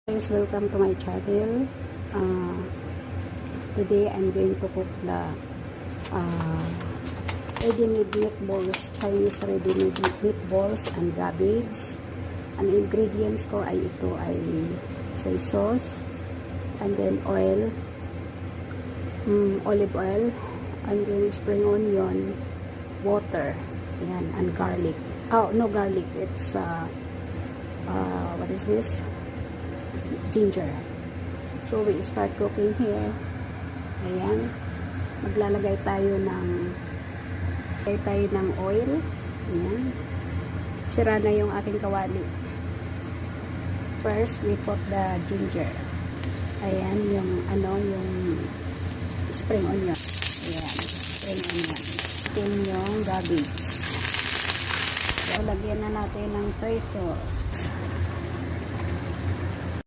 Guys, welcome to my channel. Today I'm going to cook the ready-made meatballs, Chinese ready-made meatballs and cabbage. Ang ingredients ko ay ito ay soy sauce and then oil, olive oil, and then spring onion, water, yan, and garlic. Oh, no garlic. It's what is this? Ginger. So we start cooking here. Ayan, maglalagay tayo ng oil. Ayan, sira na yung aking kawali. First we put the ginger. Ayan, yung spring onion. Ayan, spring onion. Ayan yung cabbage. So lagyan na natin ng soy sauce.